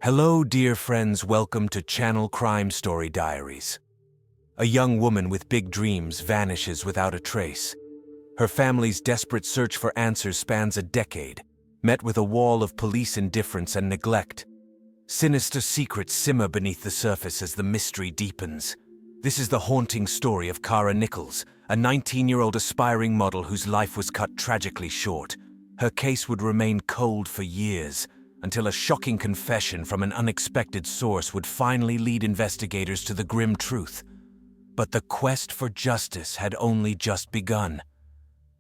Hello, dear friends. Welcome to Channel Crime Story Diaries. A young woman with big dreams vanishes without a trace. Her family's desperate search for answers spans a decade, met with a wall of police indifference and neglect. Sinister secrets simmer beneath the surface as the mystery deepens. This is the haunting story of Kara Nichols, a 19-year-old aspiring model whose life was cut tragically short. Her case would remain cold for years, until a shocking confession from an unexpected source would finally lead investigators to the grim truth. But the quest for justice had only just begun.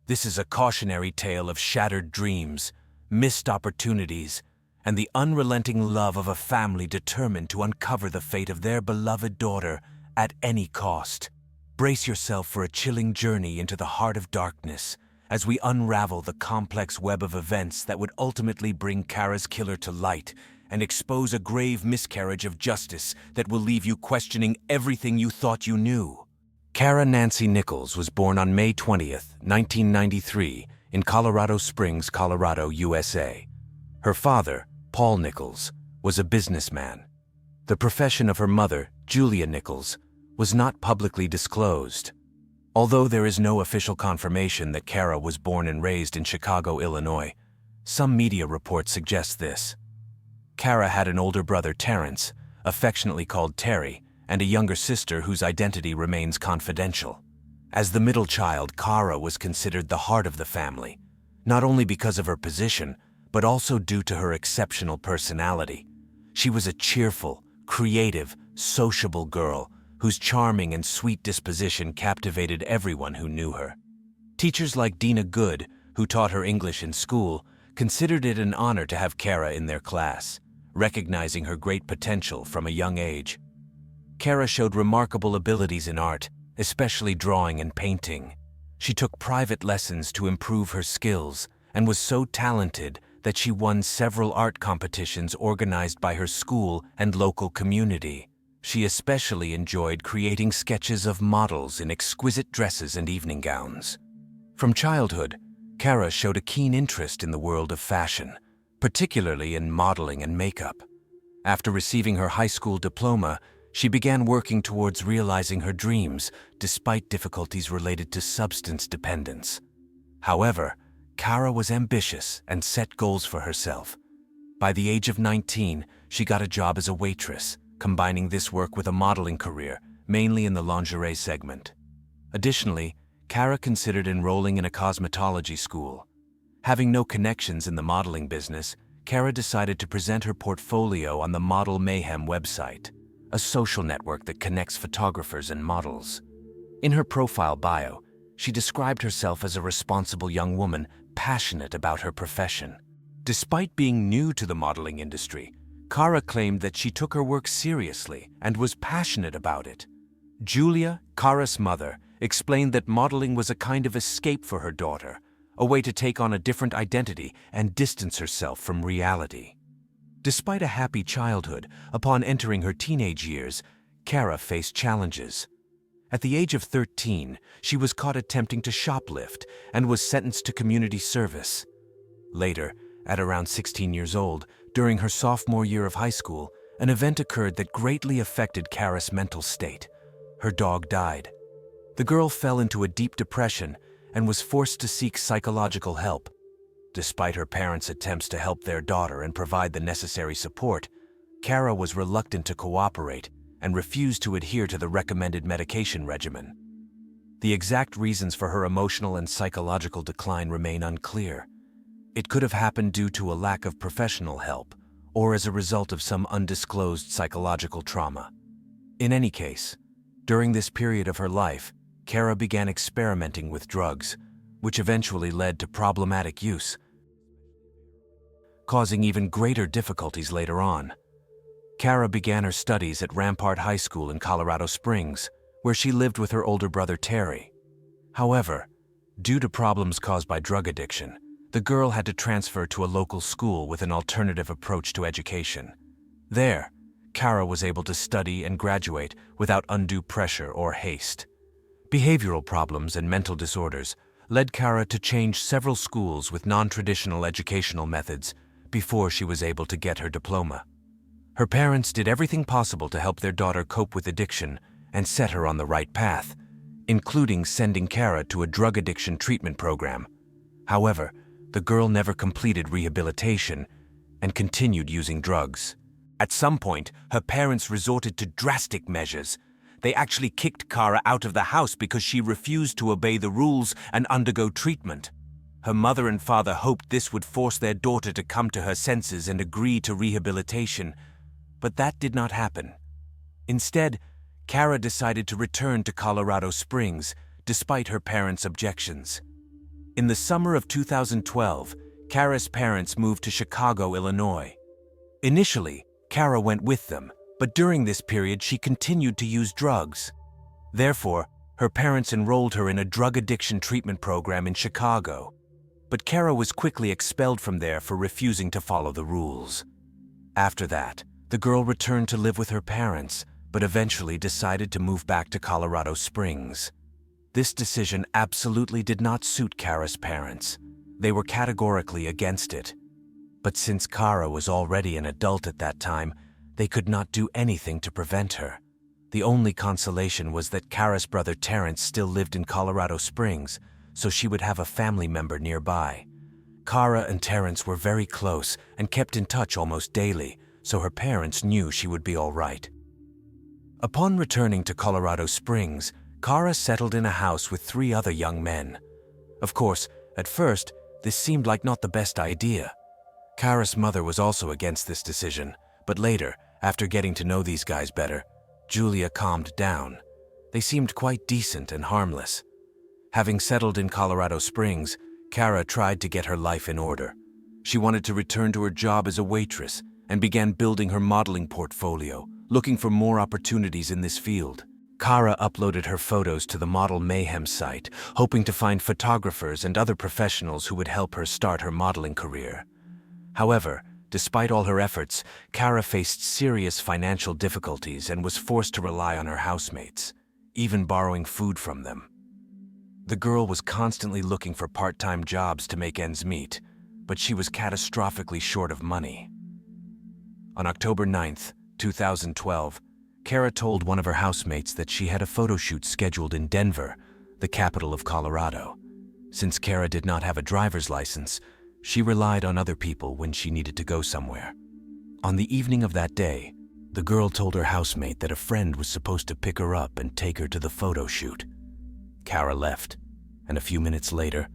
This is a cautionary tale of shattered dreams, missed opportunities, and the unrelenting love of a family determined to uncover the fate of their beloved daughter at any cost. Brace yourself for a chilling journey into the heart of darkness as we unravel the complex web of events that would ultimately bring Kara's killer to light and expose a grave miscarriage of justice that will leave you questioning everything you thought you knew. Kara Nancy Nichols was born on May 20th, 1993, in Colorado Springs, Colorado, USA. Her father, Paul Nichols, was a businessman. The profession of her mother, Julia Nichols, was not publicly disclosed. Although there is no official confirmation that Kara was born and raised in Chicago, Illinois, some media reports suggest this. Kara had an older brother, Terrence, affectionately called Terry, and a younger sister whose identity remains confidential. As the middle child, Kara was considered the heart of the family, not only because of her position, but also due to her exceptional personality. She was a cheerful, creative, sociable girl whose charming and sweet disposition captivated everyone who knew her. Teachers like Dina Good, who taught her English in school, considered it an honor to have Kara in their class, recognizing her great potential from a young age. Kara showed remarkable abilities in art, especially drawing and painting. She took private lessons to improve her skills and was so talented that she won several art competitions organized by her school and local community. She especially enjoyed creating sketches of models in exquisite dresses and evening gowns. From childhood, Kara showed a keen interest in the world of fashion, particularly in modeling and makeup. After receiving her high school diploma, she began working towards realizing her dreams, despite difficulties related to substance dependence. However, Kara was ambitious and set goals for herself. By the age of 19, she got a job as a waitress, combining this work with a modeling career, mainly in the lingerie segment. Additionally, Kara considered enrolling in a cosmetology school. Having no connections in the modeling business, Kara decided to present her portfolio on the Model Mayhem website, a social network that connects photographers and models. In her profile bio, she described herself as a responsible young woman passionate about her profession. Despite being new to the modeling industry, Kara claimed that she took her work seriously and was passionate about it. Julia, Kara's mother, explained that modeling was a kind of escape for her daughter, a way to take on a different identity and distance herself from reality. Despite a happy childhood, upon entering her teenage years, Kara faced challenges. At the age of 13, she was caught attempting to shoplift and was sentenced to community service. Later, at around 16 years old, during her sophomore year of high school, an event occurred that greatly affected Kara's mental state. Her dog died. The girl fell into a deep depression and was forced to seek psychological help. Despite her parents' attempts to help their daughter and provide the necessary support, Kara was reluctant to cooperate and refused to adhere to the recommended medication regimen. The exact reasons for her emotional and psychological decline remain unclear. It could have happened due to a lack of professional help or as a result of some undisclosed psychological trauma. In any case, during this period of her life, Kara began experimenting with drugs, which eventually led to problematic use, causing even greater difficulties later on. Kara began her studies at Rampart High School in Colorado Springs, where she lived with her older brother Terry. However, due to problems caused by drug addiction, the girl had to transfer to a local school with an alternative approach to education. There, Kara was able to study and graduate without undue pressure or haste. Behavioral problems and mental disorders led Kara to change several schools with non-traditional educational methods before she was able to get her diploma. Her parents did everything possible to help their daughter cope with addiction and set her on the right path, including sending Kara to a drug addiction treatment program. However, the girl never completed rehabilitation and continued using drugs. At some point, her parents resorted to drastic measures. They actually kicked Kara out of the house because she refused to obey the rules and undergo treatment. Her mother and father hoped this would force their daughter to come to her senses and agree to rehabilitation, but that did not happen. Instead, Kara decided to return to Colorado Springs, despite her parents' objections. In the summer of 2012, Kara's parents moved to Chicago, Illinois. Initially, Kara went with them, but during this period she continued to use drugs. Therefore, her parents enrolled her in a drug addiction treatment program in Chicago. But Kara was quickly expelled from there for refusing to follow the rules. After that, the girl returned to live with her parents, but eventually decided to move back to Colorado Springs. This decision absolutely did not suit Kara's parents. They were categorically against it. But since Kara was already an adult at that time, they could not do anything to prevent her. The only consolation was that Kara's brother Terrence still lived in Colorado Springs, so she would have a family member nearby. Kara and Terrence were very close and kept in touch almost daily, so her parents knew she would be all right. Upon returning to Colorado Springs, Kara settled in a house with 3 other young men. Of course, at first, this seemed like not the best idea. Kara's mother was also against this decision, but later, after getting to know these guys better, Julia calmed down. They seemed quite decent and harmless. Having settled in Colorado Springs, Kara tried to get her life in order. She wanted to return to her job as a waitress and began building her modeling portfolio, looking for more opportunities in this field. Kara uploaded her photos to the Model Mayhem site, hoping to find photographers and other professionals who would help her start her modeling career. However, despite all her efforts, Kara faced serious financial difficulties and was forced to rely on her housemates, even borrowing food from them. The girl was constantly looking for part-time jobs to make ends meet, but she was catastrophically short of money. On October 9th, 2012, Kara told one of her housemates that she had a photo shoot scheduled in Denver, the capital of Colorado. Since Kara did not have a driver's license, she relied on other people when she needed to go somewhere. On the evening of that day, the girl told her housemate that a friend was supposed to pick her up and take her to the photo shoot. Kara left, and a few minutes later,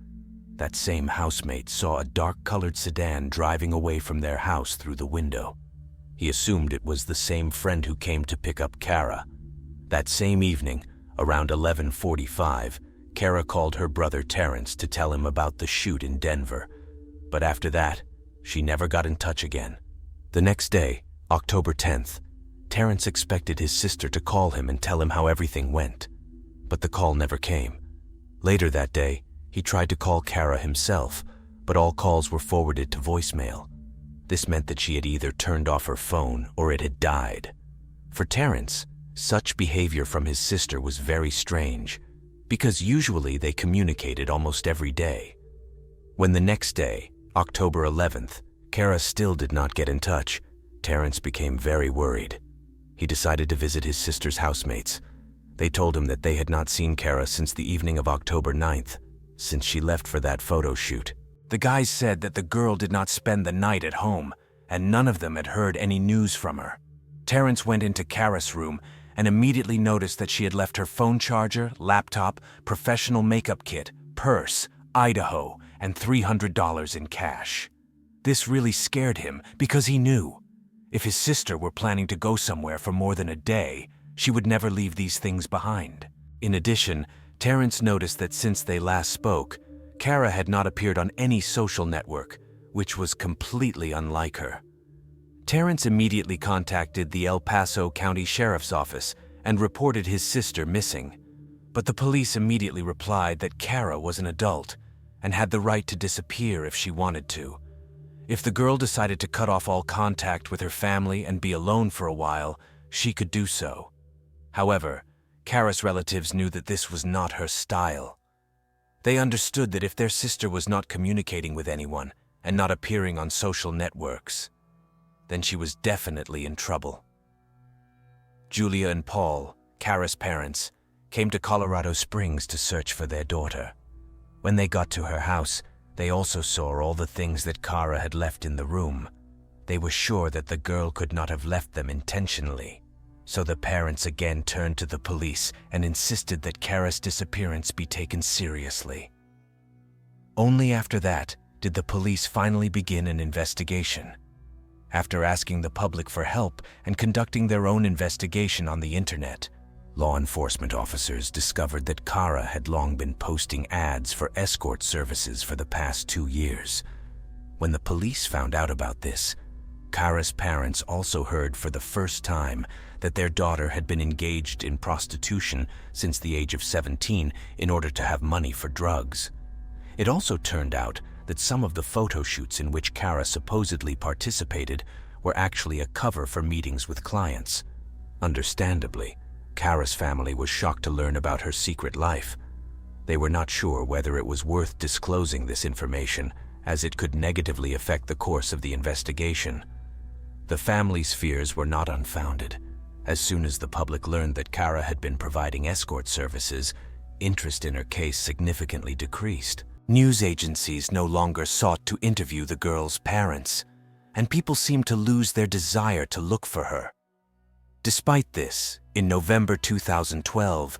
that same housemate saw a dark-colored sedan driving away from their house through the window. He assumed it was the same friend who came to pick up Kara. That same evening, around 11:45, Kara called her brother Terrence to tell him about the shoot in Denver. But after that, she never got in touch again. The next day, October 10th, Terrence expected his sister to call him and tell him how everything went. But the call never came. Later that day, he tried to call Kara himself, but all calls were forwarded to voicemail. This meant that she had either turned off her phone or it had died. For Terrence, such behavior from his sister was very strange, because usually they communicated almost every day. When the next day, October 11th, Kara still did not get in touch, Terrence became very worried. He decided to visit his sister's housemates. They told him that they had not seen Kara since the evening of October 9th, since she left for that photo shoot. The guys said that the girl did not spend the night at home, and none of them had heard any news from her. Terrence went into Kara's room and immediately noticed that she had left her phone charger, laptop, professional makeup kit, purse, Idaho, and $300 in cash. This really scared him because he knew if his sister were planning to go somewhere for more than a day, she would never leave these things behind. In addition, Terrence noticed that since they last spoke, Kara had not appeared on any social network, which was completely unlike her. Terrence immediately contacted the El Paso County Sheriff's Office and reported his sister missing. But the police immediately replied that Kara was an adult and had the right to disappear if she wanted to. If the girl decided to cut off all contact with her family and be alone for a while, she could do so. However, Kara's relatives knew that this was not her style. They understood that if their sister was not communicating with anyone and not appearing on social networks, then she was definitely in trouble. Julia and Paul, Kara's parents, came to Colorado Springs to search for their daughter. When they got to her house, they also saw all the things that Kara had left in the room. They were sure that the girl could not have left them intentionally. So the parents again turned to the police and insisted that Kara's disappearance be taken seriously. Only after that did the police finally begin an investigation. After asking the public for help and conducting their own investigation on the internet, law enforcement officers discovered that Kara had long been posting ads for escort services for the past 2 years. When the police found out about this, Kara's parents also heard for the first time that their daughter had been engaged in prostitution since the age of 17 in order to have money for drugs. It also turned out that some of the photo shoots in which Kara supposedly participated were actually a cover for meetings with clients. Understandably, Kara's family was shocked to learn about her secret life. They were not sure whether it was worth disclosing this information, as it could negatively affect the course of the investigation. The family's fears were not unfounded. As soon as the public learned that Kara had been providing escort services, interest in her case significantly decreased. News agencies no longer sought to interview the girl's parents, and people seemed to lose their desire to look for her. Despite this, in November 2012,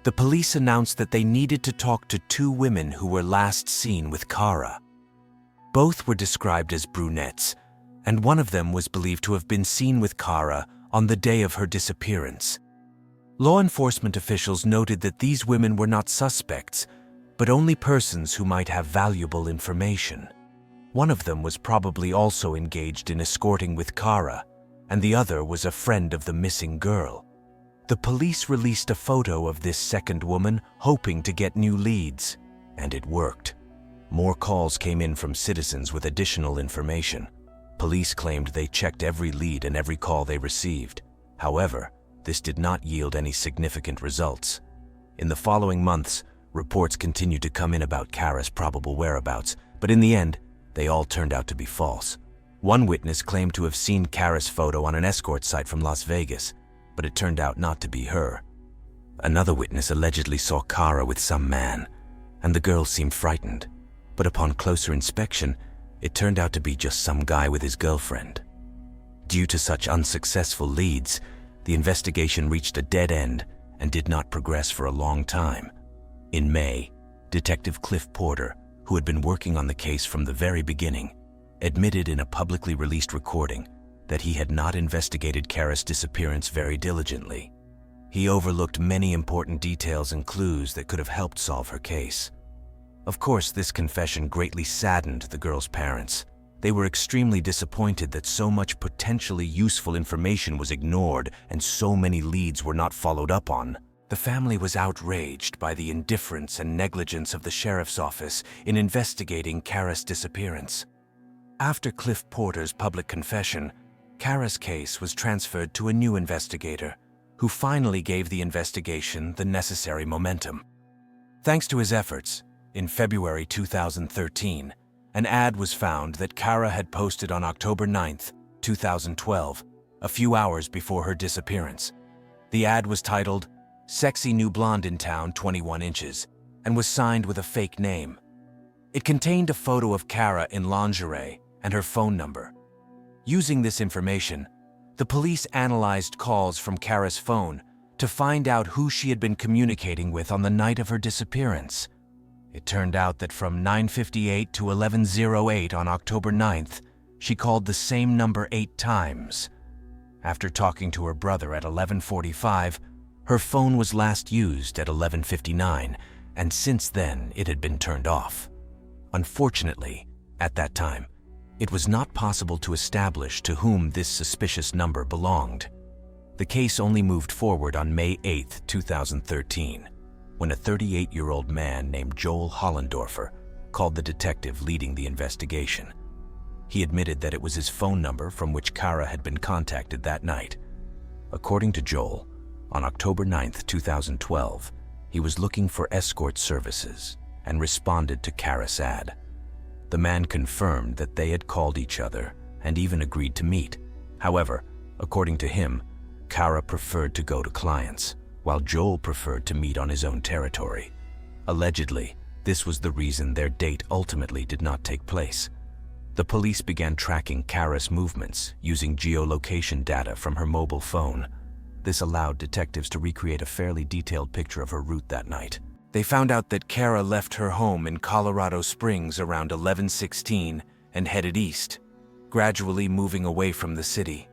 the police announced that they needed to talk to 2 women who were last seen with Kara. Both were described as brunettes, and one of them was believed to have been seen with Kara on the day of her disappearance. Law enforcement officials noted that these women were not suspects, but only persons who might have valuable information. One of them was probably also engaged in escorting with Kara, and the other was a friend of the missing girl. The police released a photo of this second woman, hoping to get new leads, and it worked. More calls came in from citizens with additional information. Police claimed they checked every lead and every call they received. However, this did not yield any significant results. In the following months, reports continued to come in about Kara's probable whereabouts, but in the end, they all turned out to be false. One witness claimed to have seen Kara's photo on an escort site from Las Vegas, but it turned out not to be her. Another witness allegedly saw Kara with some man, and the girl seemed frightened, but upon closer inspection, it turned out to be just some guy with his girlfriend. Due to such unsuccessful leads, the investigation reached a dead end and did not progress for a long time. In May, Detective Cliff Porter, who had been working on the case from the very beginning, admitted in a publicly released recording that he had not investigated Kara's disappearance very diligently. He overlooked many important details and clues that could have helped solve her case. Of course, this confession greatly saddened the girl's parents. They were extremely disappointed that so much potentially useful information was ignored and so many leads were not followed up on. The family was outraged by the indifference and negligence of the sheriff's office in investigating Kara's disappearance. After Cliff Porter's public confession, Kara's case was transferred to a new investigator, who finally gave the investigation the necessary momentum. Thanks to his efforts, in February 2013, an ad was found that Kara had posted on October 9, 2012, a few hours before her disappearance. The ad was titled, "Sexy New Blonde in Town, 21 Inches, and was signed with a fake name. It contained a photo of Kara in lingerie and her phone number. Using this information, the police analyzed calls from Kara's phone to find out who she had been communicating with on the night of her disappearance. It turned out that from 9:58 to 11:08 on October 9th, she called the same number 8 times. After talking to her brother at 11:45, her phone was last used at 11:59, and since then it had been turned off. Unfortunately, at that time, it was not possible to establish to whom this suspicious number belonged. The case only moved forward on May 8, 2013, when a 38-year-old man named Joel Hollendorfer called the detective leading the investigation. He admitted that it was his phone number from which Kara had been contacted that night. According to Joel, on October 9, 2012, he was looking for escort services and responded to Kara's ad. The man confirmed that they had called each other and even agreed to meet. However, according to him, Kara preferred to go to clients, while Joel preferred to meet on his own territory. Allegedly, this was the reason their date ultimately did not take place. The police began tracking Kara's movements using geolocation data from her mobile phone. This allowed detectives to recreate a fairly detailed picture of her route that night. They found out that Kara left her home in Colorado Springs around 11:16 and headed east, gradually moving away from the city.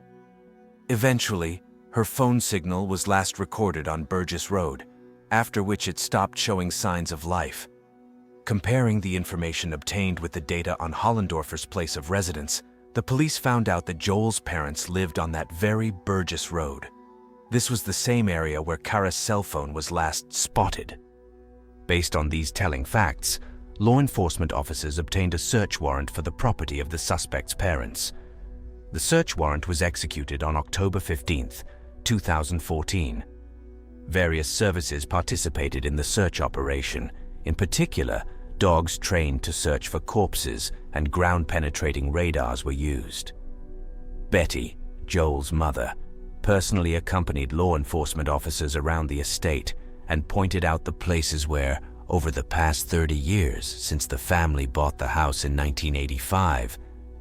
Eventually, her phone signal was last recorded on Burgess Road, after which it stopped showing signs of life. Comparing the information obtained with the data on Hollendorfer's place of residence, the police found out that Joel's parents lived on that very Burgess Road. This was the same area where Kara's cell phone was last spotted. Based on these telling facts, law enforcement officers obtained a search warrant for the property of the suspect's parents. The search warrant was executed on October 15, 2014. Various services participated in the search operation. In particular, dogs trained to search for corpses and ground-penetrating radars were used. Betty, Joel's mother, personally accompanied law enforcement officers around the estate and pointed out the places where, over the past 30 years since the family bought the house in 1985,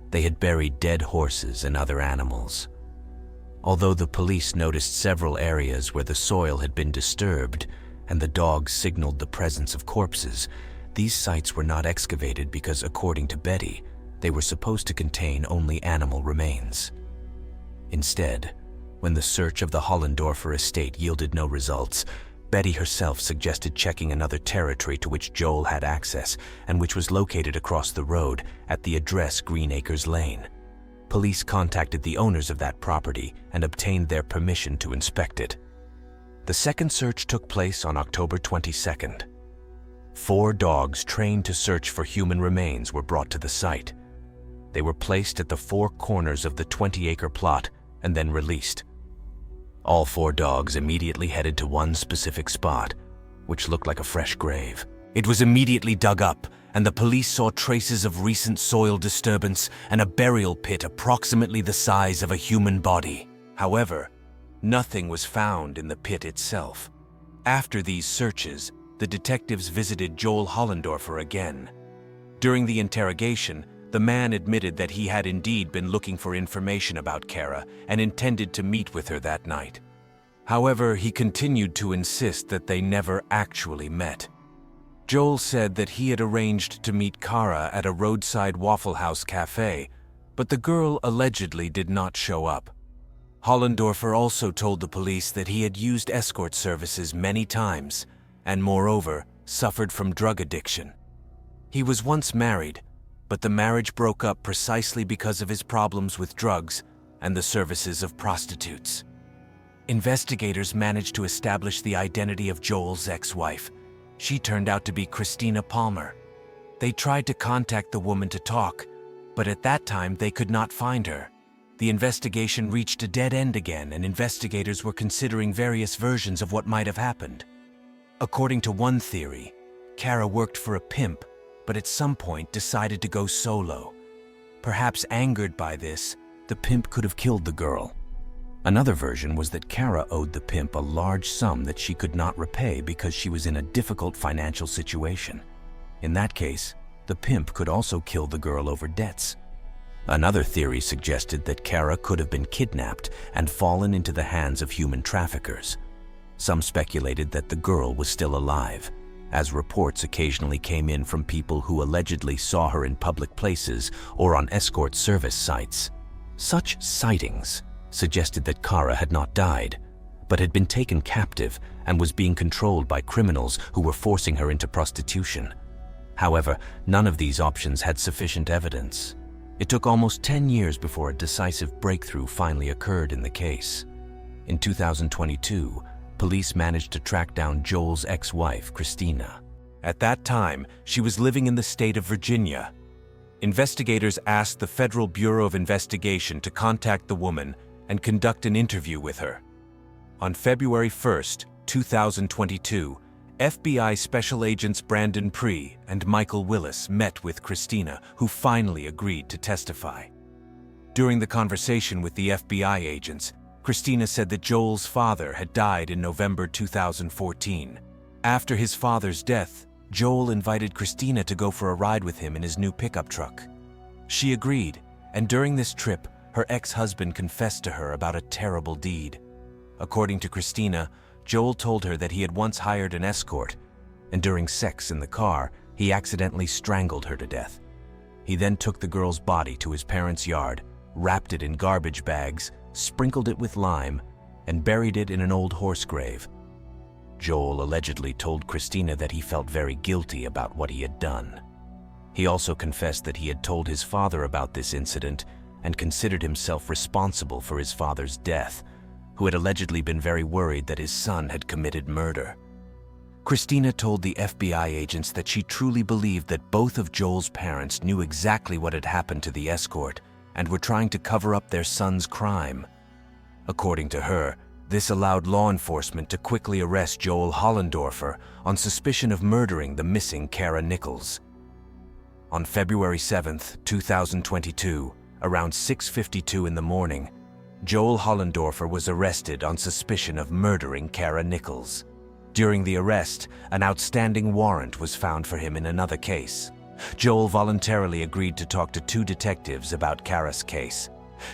they had buried dead horses and other animals. Although the police noticed several areas where the soil had been disturbed and the dogs signaled the presence of corpses, these sites were not excavated because, according to Betty, they were supposed to contain only animal remains. Instead, when the search of the Hollendorfer estate yielded no results, Betty herself suggested checking another territory to which Joel had access and which was located across the road at the address Green Acres Lane. Police contacted the owners of that property and obtained their permission to inspect it. The second search took place on October 22nd. 4 dogs trained to search for human remains were brought to the site. They were placed at the 4 corners of the 20-acre plot and then released. All 4 dogs immediately headed to one specific spot, which looked like a fresh grave. It was immediately dug up, and the police saw traces of recent soil disturbance and a burial pit approximately the size of a human body. However, nothing was found in the pit itself. After these searches, the detectives visited Joel Hollendorfer again. During the interrogation, the man admitted that he had indeed been looking for information about Kara and intended to meet with her that night. However, he continued to insist that they never actually met. Joel said that he had arranged to meet Kara at a roadside Waffle House cafe, but the girl allegedly did not show up. Hollendorfer also told the police that he had used escort services many times and, moreover, suffered from drug addiction. He was once married, but the marriage broke up precisely because of his problems with drugs and the services of prostitutes. Investigators managed to establish the identity of Joel's ex-wife. She turned out to be Christina Palmer. They tried to contact the woman to talk, but at that time they could not find her. The investigation reached a dead end again, and investigators were considering various versions of what might have happened. According to one theory, Kara worked for a pimp, but at some point decided to go solo. Perhaps angered by this, the pimp could have killed the girl. Another version was that Kara owed the pimp a large sum that she could not repay because she was in a difficult financial situation. In that case, the pimp could also kill the girl over debts. Another theory suggested that Kara could have been kidnapped and fallen into the hands of human traffickers. Some speculated that the girl was still alive, as reports occasionally came in from people who allegedly saw her in public places or on escort service sites. Such sightings suggested that Kara had not died, but had been taken captive and was being controlled by criminals who were forcing her into prostitution. However, none of these options had sufficient evidence. It took almost 10 years before a decisive breakthrough finally occurred in the case. In 2022, police managed to track down Joel's ex-wife, Christina. At that time, she was living in the state of Virginia. Investigators asked the Federal Bureau of Investigation to contact the woman and conduct an interview with her. On February 1, 2022, FBI Special Agents Brandon Pree and Michael Willis met with Christina, who finally agreed to testify. During the conversation with the FBI agents, Christina said that Joel's father had died in November 2014. After his father's death, Joel invited Christina to go for a ride with him in his new pickup truck. She agreed, and during this trip, her ex-husband confessed to her about a terrible deed. According to Christina, Joel told her that he had once hired an escort, and during sex in the car, he accidentally strangled her to death. He then took the girl's body to his parents' yard, wrapped it in garbage bags, sprinkled it with lime, and buried it in an old horse grave. Joel allegedly told Christina that he felt very guilty about what he had done. He also confessed that he had told his father about this incident and considered himself responsible for his father's death, who had allegedly been very worried that his son had committed murder. Christina told the FBI agents that she truly believed that both of Joel's parents knew exactly what had happened to the escort and were trying to cover up their son's crime. According to her, this allowed law enforcement to quickly arrest Joel Hollendorfer on suspicion of murdering the missing Kara Nichols. On February 7, 2022, around 6:52 in the morning, Joel Hollendorfer was arrested on suspicion of murdering Kara Nichols. During the arrest, an outstanding warrant was found for him in another case. Joel voluntarily agreed to talk to 2 detectives about Kara's case.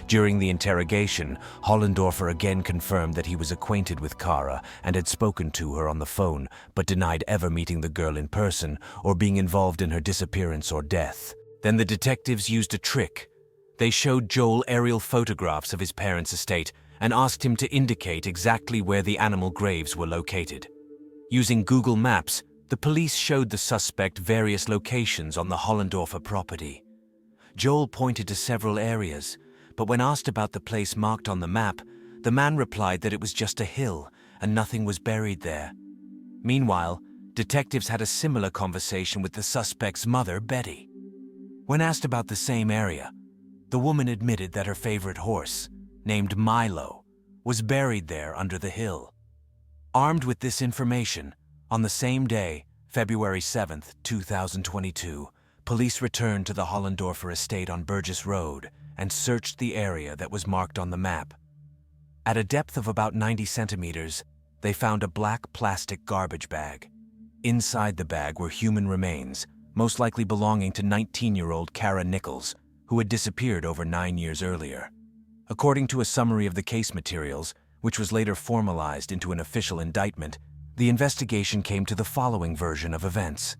During the interrogation, Hollendorfer again confirmed that he was acquainted with Kara and had spoken to her on the phone, but denied ever meeting the girl in person or being involved in her disappearance or death. Then the detectives used a trick. They showed Joel aerial photographs of his parents' estate and asked him to indicate exactly where the animal graves were located. Using Google Maps, the police showed the suspect various locations on the Hollendorfer property. Joel pointed to several areas, but when asked about the place marked on the map, the man replied that it was just a hill and nothing was buried there. Meanwhile, detectives had a similar conversation with the suspect's mother, Betty. When asked about the same area, the woman admitted that her favorite horse, named Milo, was buried there under the hill. Armed with this information, on the same day, February 7, 2022, police returned to the Hollendorfer estate on Burgess Road and searched the area that was marked on the map. At a depth of about 90 centimeters, they found a black plastic garbage bag. Inside the bag were human remains, most likely belonging to 19-year-old Kara Nichols, who had disappeared over 9 years earlier. According to a summary of the case materials, which was later formalized into an official indictment, the investigation came to the following version of events.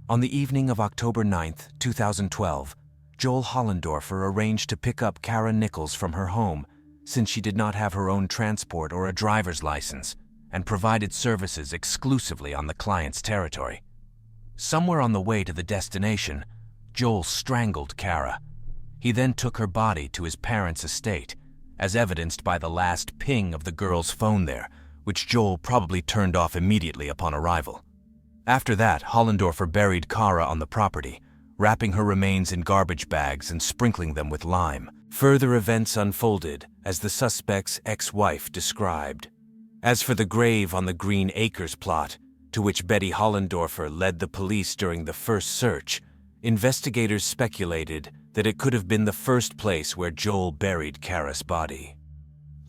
On the evening of October 9, 2012, Joel Hollendorfer arranged to pick up Kara Nichols from her home, since she did not have her own transport or a driver's license, and provided services exclusively on the client's territory. Somewhere on the way to the destination, Joel strangled Kara. He then took her body to his parents' estate, as evidenced by the last ping of the girl's phone there, which Joel probably turned off immediately upon arrival. After that, Hollendorfer buried Kara on the property, wrapping her remains in garbage bags and sprinkling them with lime. Further events unfolded, as the suspect's ex-wife described. As for the grave on the Green Acres plot, to which Betty Hollendorfer led the police during the first search, investigators speculated that it could have been the first place where Joel buried Kara's body.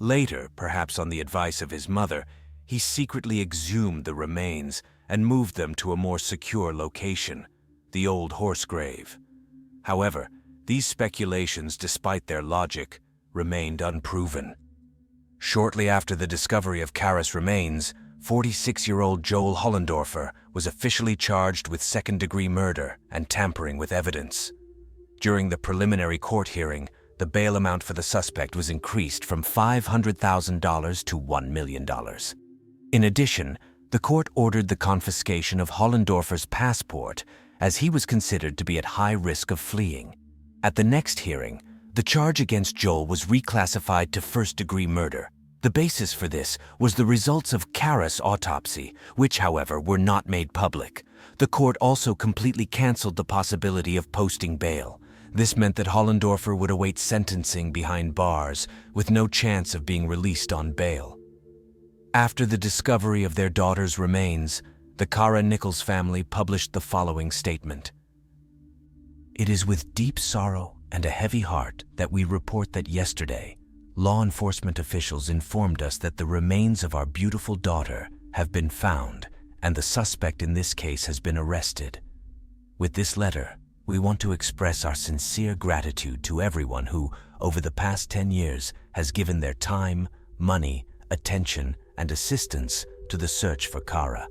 Later, perhaps on the advice of his mother, he secretly exhumed the remains and moved them to a more secure location, the old horse grave. However, these speculations, despite their logic, remained unproven. Shortly after the discovery of Kara's remains, 46-year-old Joel Hollendorfer was officially charged with second-degree murder and tampering with evidence. During the preliminary court hearing, the bail amount for the suspect was increased from $500,000 to $1 million. In addition, the court ordered the confiscation of Hollendorfer's passport, as he was considered to be at high risk of fleeing. At the next hearing, the charge against Joel was reclassified to first-degree murder. The basis for this was the results of Kara's autopsy, which, however, were not made public. The court also completely canceled the possibility of posting bail. This meant that Hollendorfer would await sentencing behind bars, with no chance of being released on bail. After the discovery of their daughter's remains, the Kara Nichols family published the following statement. "It is with deep sorrow and a heavy heart that we report that yesterday, law enforcement officials informed us that the remains of our beautiful daughter have been found and the suspect in this case has been arrested. With this letter, we want to express our sincere gratitude to everyone who, over the past 10 years, has given their time, money, attention, and assistance to the search for Kara.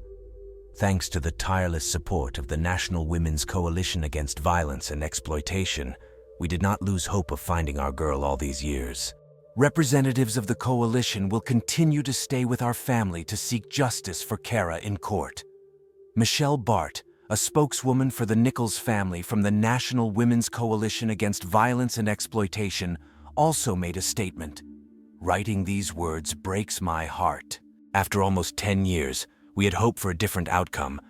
Thanks to the tireless support of the National Women's Coalition Against Violence and Exploitation, we did not lose hope of finding our girl all these years. Representatives of the coalition will continue to stay with our family to seek justice for Kara in court. Michelle Bart, a spokeswoman for the Nichols family from the National Women's Coalition Against Violence and Exploitation, also made a statement. Writing these words breaks my heart. After almost 10 years, we had hoped for a different outcome.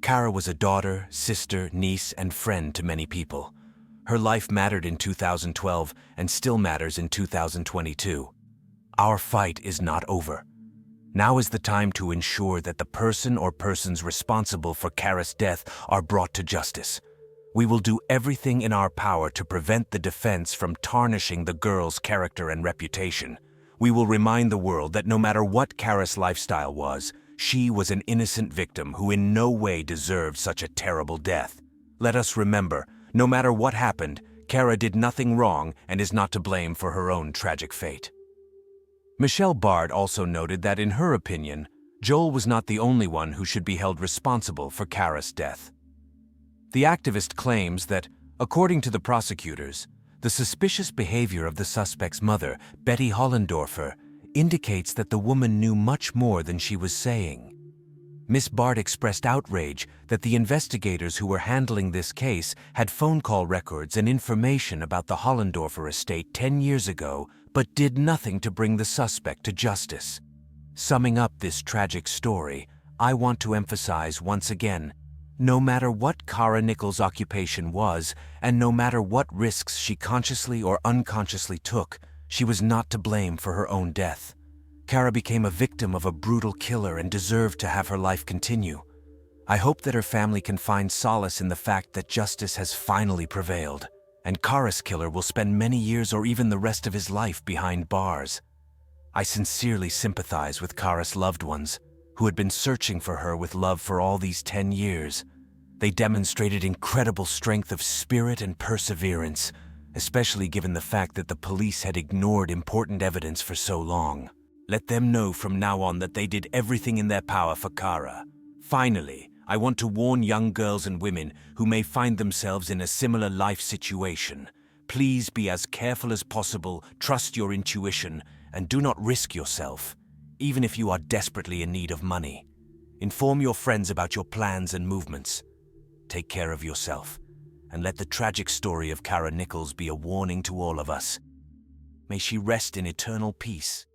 Kara was a daughter, sister, niece, and friend to many people. Her life mattered in 2012 and still matters in 2022. Our fight is not over. Now is the time to ensure that the person or persons responsible for Kara's death are brought to justice. We will do everything in our power to prevent the defense from tarnishing the girl's character and reputation. We will remind the world that no matter what Kara's lifestyle was, she was an innocent victim who in no way deserved such a terrible death. Let us remember, no matter what happened, Kara did nothing wrong and is not to blame for her own tragic fate. Michelle Bard also noted that in her opinion, Joel was not the only one who should be held responsible for Kara's death. The activist claims that, according to the prosecutors, the suspicious behavior of the suspect's mother, Betty Hollendorfer, indicates that the woman knew much more than she was saying. Miss Bard expressed outrage that the investigators who were handling this case had phone call records and information about the Hollendorfer estate 10 years ago, but did nothing to bring the suspect to justice. Summing up this tragic story, I want to emphasize once again, no matter what Kara Nichols' occupation was, and no matter what risks she consciously or unconsciously took, she was not to blame for her own death. Kara became a victim of a brutal killer and deserved to have her life continue. I hope that her family can find solace in the fact that justice has finally prevailed, and Kara's killer will spend many years or even the rest of his life behind bars. I sincerely sympathize with Kara's loved ones, who had been searching for her with love for all these 10 years. They demonstrated incredible strength of spirit and perseverance, especially given the fact that the police had ignored important evidence for so long. Let them know from now on that they did everything in their power for Kara. Finally, I want to warn young girls and women who may find themselves in a similar life situation. Please be as careful as possible, trust your intuition, and do not risk yourself, even if you are desperately in need of money. Inform your friends about your plans and movements. Take care of yourself, and let the tragic story of Kara Nichols be a warning to all of us. May she rest in eternal peace.